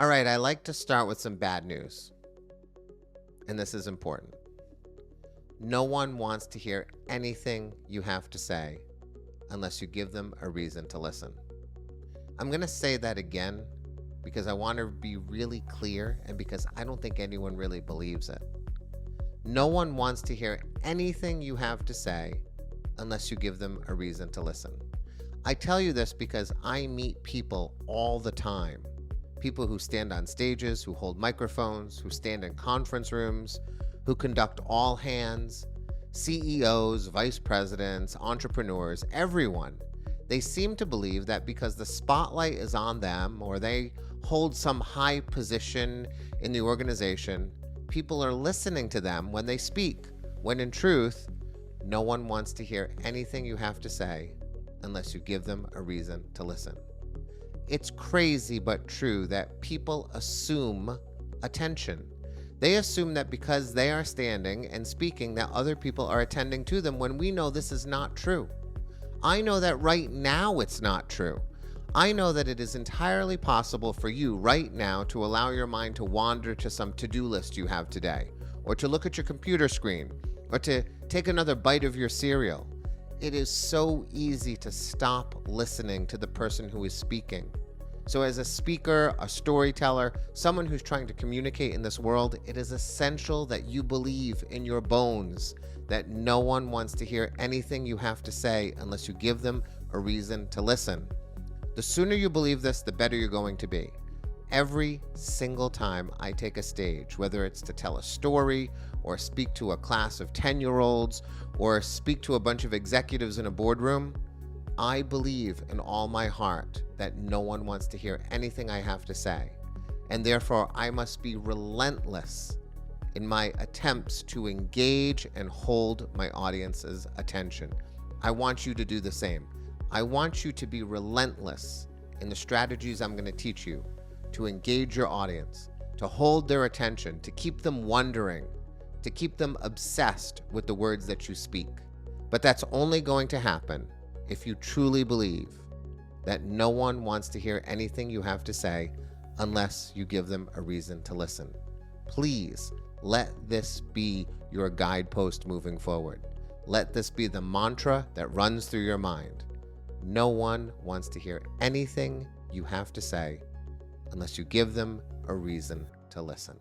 All right, I like to start with some bad news, and this is important. No one wants to hear anything you have to say unless you give them a reason to listen. I'm going to say that again because I want to be really clear and because I don't think anyone really believes it. No one wants to hear anything you have to say unless you give them a reason to listen. I tell you this because I meet people all the time. People who stand on stages, who hold microphones, who stand in conference rooms, who conduct all hands, CEOs, vice presidents, entrepreneurs, everyone. They seem to believe that because the spotlight is on them or they hold some high position in the organization, people are listening to them when they speak, when in truth, no one wants to hear anything you have to say unless you give them a reason to listen. It's crazy but true that people assume attention. They assume that because they are standing and speaking that other people are attending to them when we know this is not true. I know that right now it's not true. I know that it is entirely possible for you right now to allow your mind to wander to some to-do list you have today, or to look at your computer screen, or to take another bite of your cereal. It is so easy to stop listening to the person who is speaking. So as a speaker, a storyteller, someone who's trying to communicate in this world, it is essential that you believe in your bones that no one wants to hear anything you have to say unless you give them a reason to listen. The sooner you believe this, the better you're going to be. Every single time I take a stage, whether it's to tell a story or speak to a class of 10-year-olds or speak to a bunch of executives in a boardroom, I believe in all my heart that no one wants to hear anything I have to say. And therefore, I must be relentless in my attempts to engage and hold my audience's attention. I want you to do the same. I want you to be relentless in the strategies I'm going to teach you to engage your audience, to hold their attention, to keep them wondering, to keep them obsessed with the words that you speak. But that's only going to happen if you truly believe that no one wants to hear anything you have to say unless you give them a reason to listen. Please let this be your guidepost moving forward. Let this be the mantra that runs through your mind. No one wants to hear anything you have to say unless you give them a reason to listen.